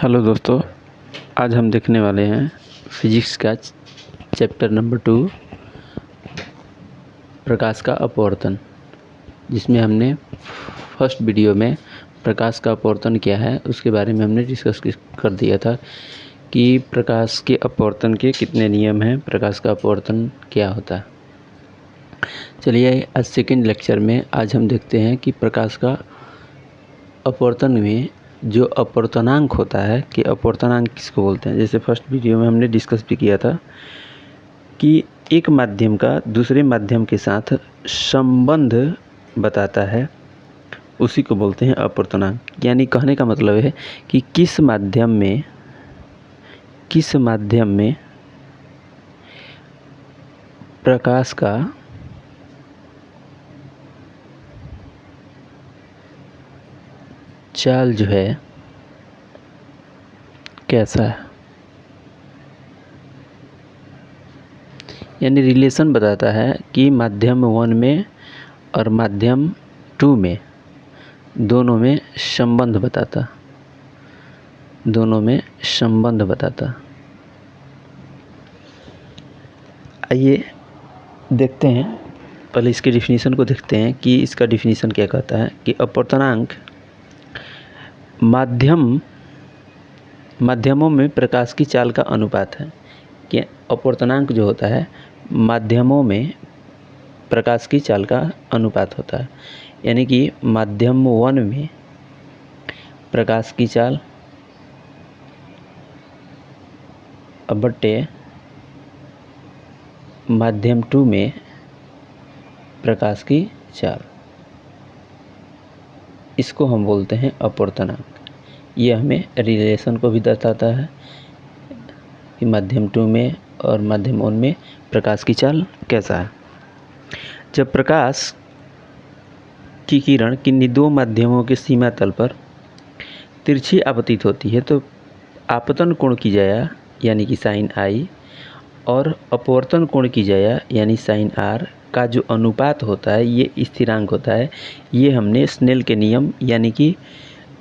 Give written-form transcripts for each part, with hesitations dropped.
Hello दोस्तों, आज हम देखने वाले हैं फिजिक्स का चैप्टर नंबर 2 प्रकाश का अपवर्तन, जिसमें हमने फर्स्ट वीडियो में प्रकाश का अपवर्तन क्या है उसके बारे में हमने डिस्कस कर दिया था कि प्रकाश के अपवर्तन के कितने नियम हैं, प्रकाश का अपवर्तन क्या होता है। चलिए आज सेकेंड लेक्चर में आज हम देखते हैं कि प्रकाश का अपवर्तन में जो अपवर्तनांक होता है कि अपवर्तनांक किसको बोलते हैं। जैसे फर्स्ट वीडियो में हमने डिस्कस भी किया था कि एक माध्यम का दूसरे माध्यम के साथ संबंध बताता है, उसी को बोलते हैं अपवर्तनांक। यानी कहने का मतलब है कि किस माध्यम में प्रकाश का चाल जो है कैसा है, यानी रिलेशन बताता है कि माध्यम 1 में और माध्यम 2 में दोनों में संबंध बताता। आइए देखते हैं, पहले इसके डिफिनीशन को देखते हैं कि इसका डिफिनीशन क्या कहता है कि अपवर्तनांक माध्यमों में प्रकाश की चाल का अनुपात है। कि अपवर्तनांक जो होता है माध्यमों में प्रकाश की चाल का अनुपात होता है। यानी कि माध्यम 1 में प्रकाश की चाल बटे माध्यम 2 में प्रकाश की चाल, इसको हम बोलते हैं अपवर्तनांक। ये हमें रिलेशन को भी बताता है कि माध्यम 2 में और माध्यम 1 में प्रकाश की चाल कैसा है। जब प्रकाश की किरण किन्हीं दो माध्यमों के सीमा तल पर तिरछी आपतित होती है तो आपतन कोण की जाया यानी कि साइन आई और अपवर्तन कोण की जाया यानी साइन आर का जो अनुपात होता है ये स्थिरांक होता है। ये हमने स्नेल के नियम यानी कि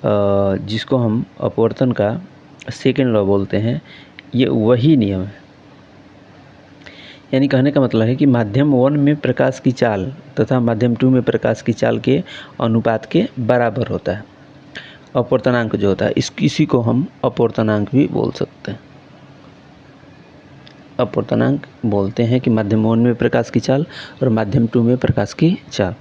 जिसको हम अपवर्तन का सेकेंड लॉ बोलते हैं, ये वही नियम है। यानी कहने का मतलब है कि माध्यम 1 में प्रकाश की चाल तथा माध्यम 2 में प्रकाश की चाल के अनुपात के बराबर होता है अपवर्तनांक जो होता है। इसी को हम अपवर्तनांक भी बोल सकते हैं। अपवर्तनांक बोलते हैं कि माध्यम 1 में प्रकाश की चाल और माध्यम 2 में प्रकाश की चाल,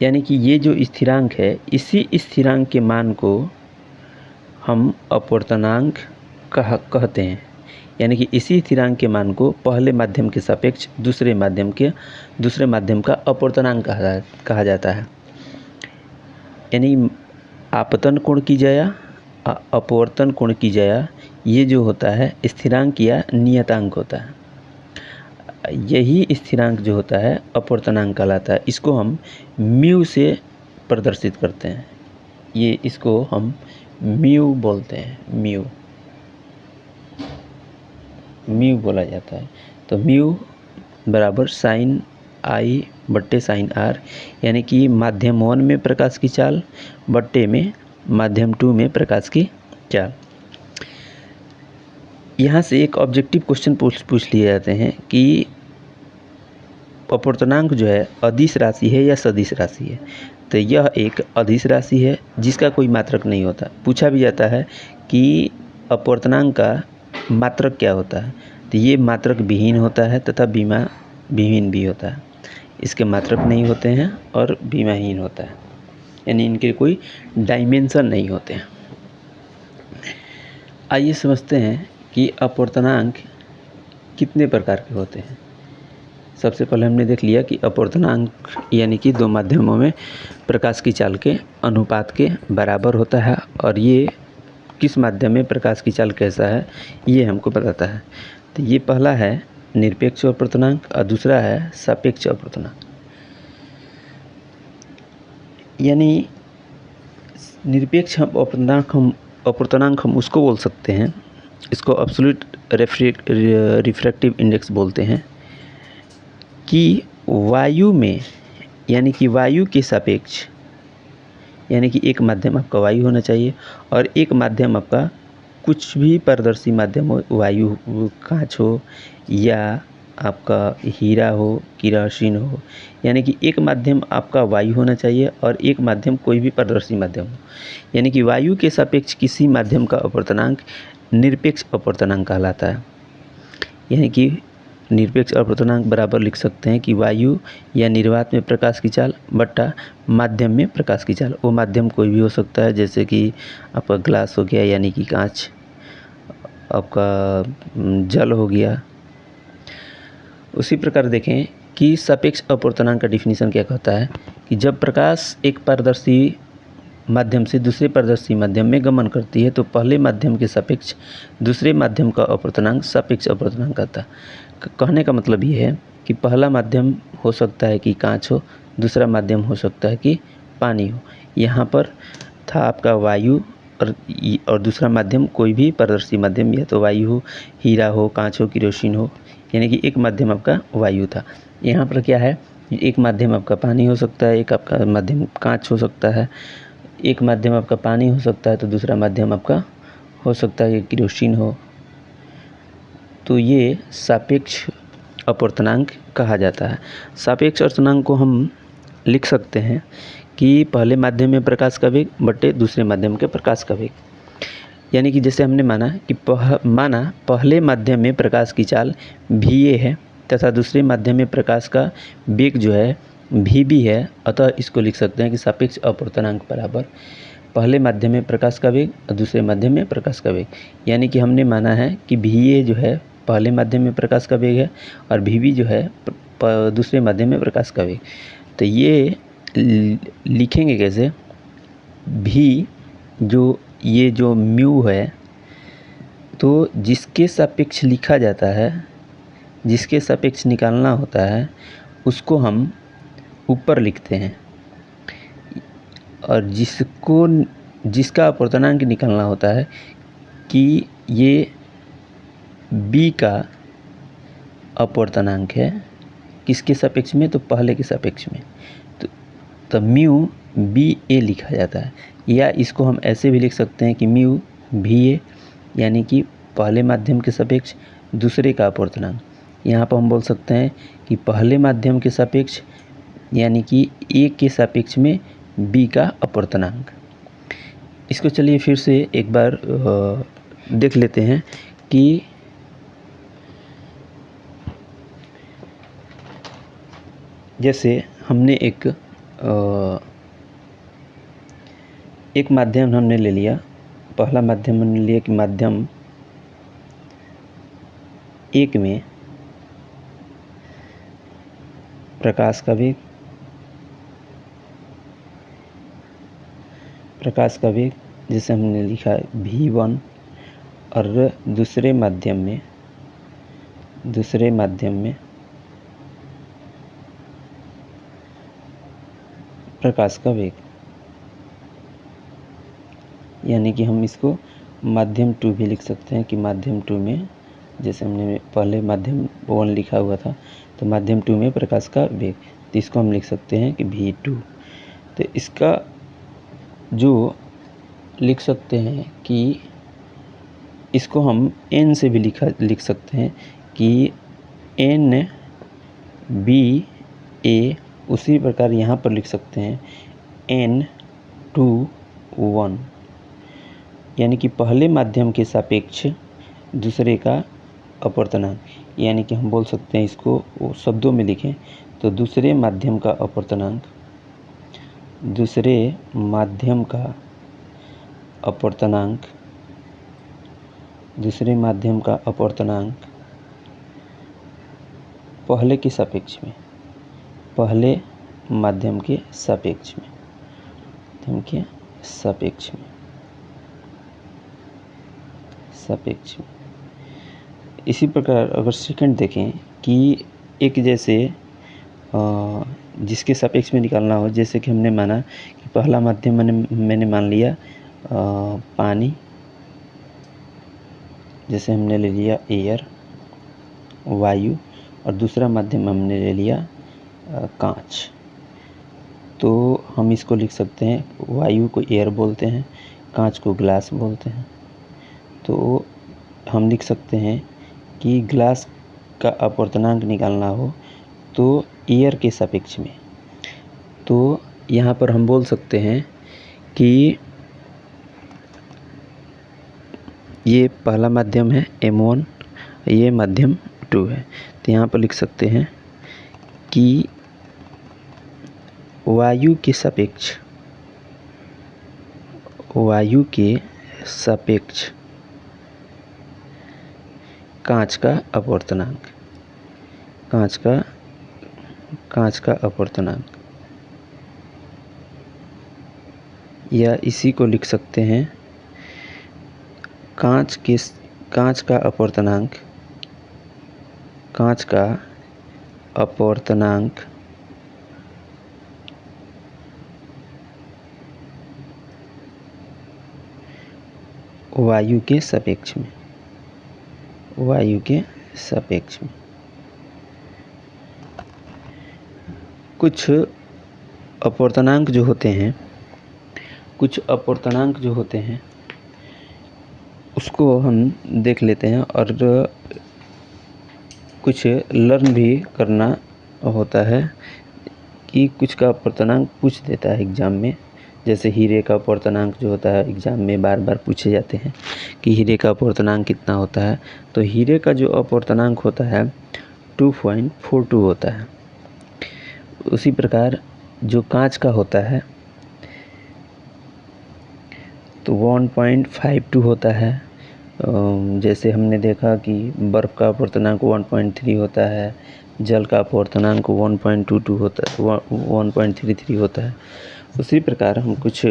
यानी कि ये जो स्थिरांक है इसी स्थिरांक के मान को हम अपवर्तनांक कहते हैं। यानी कि इसी स्थिरांक के मान को पहले माध्यम के सापेक्ष दूसरे माध्यम का अपवर्तनांक कहा जाता है। यानी आपतन कोण की जाया अपवर्तन कोण की जाया ये जो होता है स्थिरांक या नियतांक होता है। यही स्थिरांक जो होता है अपवर्तनांक कहलाता है। इसको हम म्यू से प्रदर्शित करते हैं। ये इसको हम म्यू बोलते हैं। म्यू बोला जाता है। तो म्यू बराबर साइन आई बट्टे साइन आर, यानी कि माध्यम 1 में प्रकाश की चाल बट्टे में माध्यम 2 में प्रकाश की चाल। यहाँ से एक ऑब्जेक्टिव क्वेश्चन पूछ लिए जाते हैं कि अपवर्तनांक जो है अदिश राशि है या सदिश राशि है। तो यह एक अदिश राशि है जिसका कोई मात्रक नहीं होता। पूछा भी जाता है कि अपवर्तनांक का मात्रक क्या होता है, तो ये मात्रक विहीन होता है तथा विहीन भी होता है। इसके मात्रक नहीं होते हैं और विहीन होता है, यानी इनके कोई डायमेंशन नहीं होते हैं। आइए समझते हैं कि अपवर्तनांक कितने प्रकार के होते हैं। सबसे पहले हमने देख लिया कि अपवर्तनांक यानी कि दो माध्यमों में प्रकाश की चाल के अनुपात के बराबर होता है, और ये किस माध्यम में प्रकाश की चाल कैसा है ये हमको बताता है। तो ये पहला है निरपेक्ष अपवर्तनांक और दूसरा है सापेक्ष अपवर्तनांक। यानी निरपेक्ष अपवर्तनांक हम उसको बोल सकते हैं, इसको एब्सोल्यूट रिफ्रैक्टिव इंडेक्स बोलते हैं, कि वायु में यानी कि वायु के सापेक्ष, यानी कि एक माध्यम आपका वायु होना चाहिए और एक माध्यम आपका कुछ भी पारदर्शी माध्यम हो, वायु कांच हो या आपका हीरा हो, केरोसिन हो, यानी कि एक माध्यम आपका वायु होना चाहिए और एक माध्यम कोई भी पारदर्शी माध्यम हो। यानी कि वायु के सापेक्ष किसी माध्यम का अपवर्तनांक निरपेक्ष अपवर्तनांक कहलाता है। यानी कि निरपेक्ष अपवर्तनांक बराबर लिख सकते हैं कि वायु या निर्वात में प्रकाश की चाल बट्टा माध्यम में प्रकाश की चाल। वो माध्यम कोई भी हो सकता है, जैसे कि आपका ग्लास हो गया यानी कि कांच, आपका जल हो गया। उसी प्रकार देखें कि सापेक्ष अपवर्तनांक का डिफिनीशन क्या कहता है कि जब प्रकाश एक पारदर्शी माध्यम से दूसरे पारदर्शी माध्यम में गमन करती है तो पहले माध्यम के सापेक्ष दूसरे माध्यम का अपवर्तनांक सापेक्ष अपवर्तनांक आता है। कहने का मतलब ये है कि पहला माध्यम हो सकता है कि कांच हो, दूसरा माध्यम हो सकता है कि पानी हो। यहाँ पर था आपका वायु और दूसरा माध्यम कोई भी पारदर्शी माध्यम, या तो वायु हो, हीरा हो, कांच हो, केरोसिन हो, यानी कि एक माध्यम आपका वायु था। यहाँ पर क्या है, एक माध्यम आपका पानी हो सकता है, एक आपका माध्यम कांच हो सकता है। एक माध्यम आपका पानी हो सकता है तो दूसरा माध्यम आपका हो सकता है कि केरोसिन हो। तो ये सापेक्ष अपवर्तनांक कहा जाता है। सापेक्ष अपवर्तनांक को हम लिख सकते हैं कि पहले माध्यम में प्रकाश का वेग बटे दूसरे माध्यम के प्रकाश का वेग। यानी कि जैसे हमने माना कि पहले माध्यम में प्रकाश की चाल va है तथा दूसरे माध्यम में प्रकाश का वेग जो है vb है, अतः इसको लिख सकते हैं कि सापेक्ष अपवर्तनांक बराबर पहले माध्यम में प्रकाश का वेग और दूसरे माध्यम में प्रकाश का वेग। यानी कि हमने माना है कि va जो है पहले माध्यम में प्रकाश का वेग है और vb जो है दूसरे माध्यम में प्रकाश का वेग। तो ये लिखेंगे कैसे, भी ये जो म्यू है, तो जिसके सापेक्ष लिखा जाता है, जिसके सापेक्ष निकालना होता है उसको हम ऊपर लिखते हैं, और जिसका अपवर्तनांक निकालना होता है कि ये b का अपवर्तनांक है, किसके सापेक्ष में, तो पहले के सापेक्ष में, तो म्यू बी ए लिखा जाता है। या इसको हम ऐसे भी लिख सकते हैं कि म्यू भी ए, यानी कि पहले माध्यम के सापेक्ष दूसरे का अपवर्तनांक। यहाँ पर हम बोल सकते हैं कि पहले माध्यम के सापेक्ष यानी कि ए के सापेक्ष में बी का अपवर्तनांक। इसको चलिए फिर से एक बार देख लेते हैं कि जैसे हमने एक माध्यम हमने ले लिया, पहला माध्यम हमने लिया कि माध्यम एक में प्रकाश का वेग जैसे हमने लिखा v1, और दूसरे माध्यम में प्रकाश का वेग, यानी कि हम इसको माध्यम 2 भी लिख सकते हैं कि माध्यम 2 में, जैसे हमने पहले माध्यम 1 लिखा हुआ था तो माध्यम 2 में प्रकाश का वेग, तो इसको हम लिख सकते हैं कि v2। तो इसका जो लिख सकते हैं कि इसको हम n से भी लिख सकते हैं कि n b a, उसी प्रकार यहाँ पर लिख सकते हैं n2 1, यानी कि पहले माध्यम के सापेक्ष दूसरे का अपवर्तनांक। यानी कि हम बोल सकते हैं इसको शब्दों में लिखें तो दूसरे माध्यम का अपवर्तनांक पहले माध्यम के सापेक्ष में। इसी प्रकार अगर सेकंड देखें कि एक जैसे जिसके सापेक्ष में निकालना हो, जैसे कि हमने माना कि पहला माध्यम मैंने मान लिया पानी, जैसे हमने ले लिया एयर वायु, और दूसरा माध्यम हमने ले लिया कांच। तो हम इसको लिख सकते हैं वायु को एयर बोलते हैं, कांच को ग्लास बोलते हैं। तो हम लिख सकते हैं कि ग्लास का अपवर्तनांक निकालना हो तो एयर के सापेक्ष में, तो यहाँ पर हम बोल सकते हैं कि ये पहला माध्यम है M1, ये माध्यम 2 है। तो यहाँ पर लिख सकते हैं कि वायु के सापेक्ष कांच का अपवर्तनांक, या इसी को लिख सकते हैं कांच का अपवर्तनांक वायु के सापेक्ष में। कुछ अपवर्तनांक जो होते हैं उसको हम देख लेते हैं, और कुछ लर्न भी करना होता है कि कुछ का अपवर्तनांक पूछ देता है एग्ज़ाम में। जैसे हीरे का अपवर्तनांक जो होता है एग्ज़ाम में बार बार पूछे जाते हैं कि हीरे का अपवर्तनांक कितना होता है। तो हीरे का जो अपवर्तनांक होता है 2.42 होता है। उसी प्रकार जो कांच का होता है तो 1.52 होता है। जैसे हमने देखा कि बर्फ़ का अपवर्तनांक 1.3 होता है, जल का अपवर्तनांक 1.22 होता है, 1.33 होता है। उसी प्रकार हम कुछ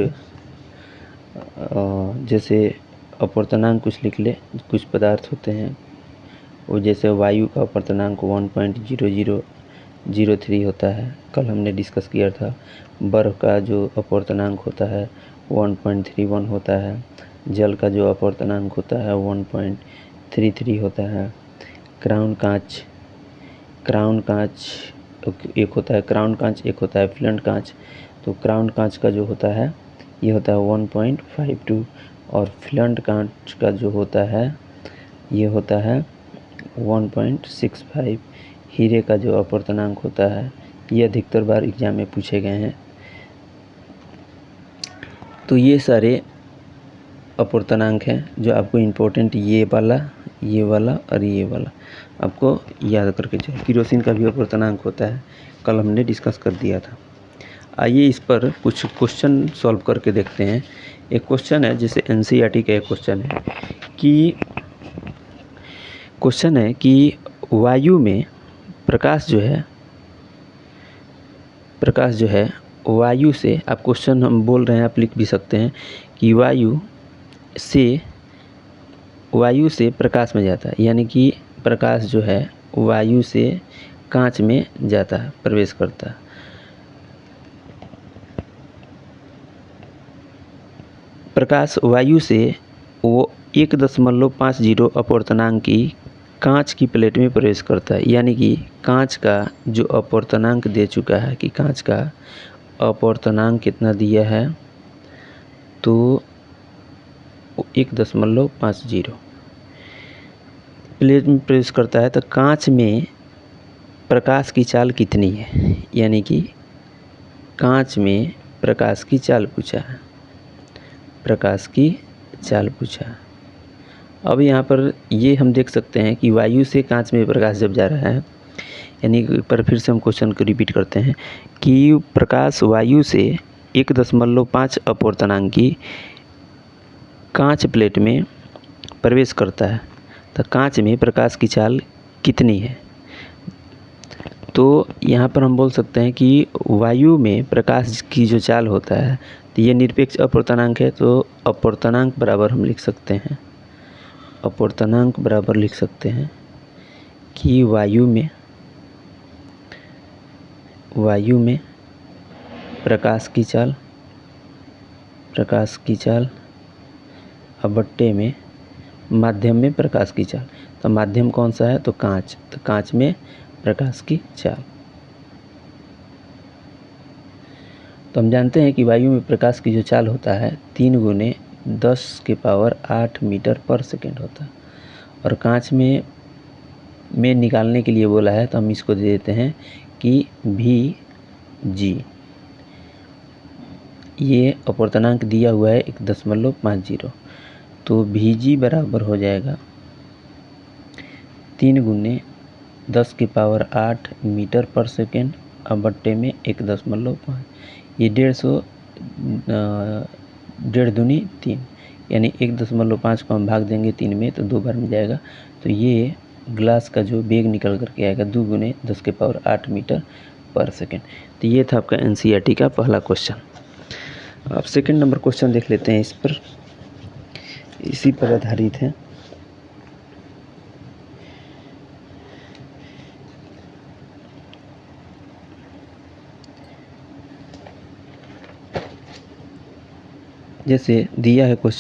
जैसे अपवर्तनांक कुछ लिख ले। कुछ पदार्थ होते हैं वो, जैसे वायु का अपवर्तनांक 1.0003 होता है, कल हमने डिस्कस किया था। बर्फ़ का जो अपवर्तनांक होता है 1.31 होता है, जल का जो अपवर्तनांक होता है 1.33 होता है। क्राउन कांच एक होता है, एक होता है फ्लंट कांच। तो क्राउन कांच का जो होता है ये होता है 1.52, और फ्लंट कांच का जो होता है ये होता है 1.65। हीरे का जो अपवर्तनांक होता है ये अधिकतर बार एग्जाम में पूछे गए हैं। तो ये सारे अपवर्तनांक हैं जो आपको इम्पोर्टेंट, ये वाला और ये वाला आपको याद करके चलिए। केरोसिन का भी अपवर्तनांक होता है, कल हमने डिस्कस कर दिया था। आइए इस पर कुछ क्वेश्चन सॉल्व करके देखते हैं। एक क्वेश्चन है, जैसे NCERT का एक क्वेश्चन है कि वायु में प्रकाश जो है वायु से, आप क्वेश्चन हम बोल रहे हैं, आप लिख भी सकते हैं कि वायु से प्रकाश में जाता है, यानी कि प्रकाश जो है वायु से कांच में जाता है, प्रवेश करता है। प्रकाश वायु से वो 1.50 अपवर्तनांक की कांच की प्लेट में प्रवेश करता है, यानी कि कांच का जो अपवर्तनांक दे चुका है कि कांच का अपवर्तनांक कितना दिया है, तो 1.50 प्लेट में प्रवेश करता है। तो कांच में प्रकाश की चाल कितनी है, यानी कि कांच में प्रकाश की चाल पूछा। अब यहाँ पर ये हम देख सकते हैं कि वायु से कांच में प्रकाश जब जा रहा है, यानी एक बार फिर से हम क्वेश्चन को रिपीट करते हैं कि प्रकाश वायु से 1.5 अपवर्तनांक की कांच प्लेट में प्रवेश करता है, तो कांच में प्रकाश की चाल कितनी है। तो यहाँ पर हम बोल सकते हैं कि वायु में प्रकाश की जो चाल होता है, तो ये निरपेक्ष अपवर्तनांक है। तो अपवर्तनांक बराबर हम लिख सकते हैं कि वायु में प्रकाश की चाल बट्टे में माध्यम में प्रकाश की चाल। तो माध्यम कौन सा है, तो कांच। तो कांच में प्रकाश की चाल। तो हम जानते हैं कि वायु में प्रकाश की जो चाल होता है 3 गुने 10⁸ मीटर पर सेकेंड होता है। और कांच में निकालने के लिए बोला है तो हम इसको दे देते हैं कि Vg, ये अपूर्णांक दिया हुआ है 1.50, तो Vg बराबर हो जाएगा 3 × 10⁸ मीटर पर सेकेंड अब बट्टे में 1.5, ये 150, 1.5 दूनी 3, यानी 1.5 को हम भाग देंगे 3 में तो 2 बार में जाएगा। तो ये ग्लास का जो वेग निकल करके आएगा 2 × 10⁸ मीटर पर सेकेंड। तो ये था आपका NCERT का पहला क्वेश्चन। अब सेकंड नंबर क्वेश्चन देख लेते हैं, इसी पर आधारित है। जैसे दिया है क्वेश्चन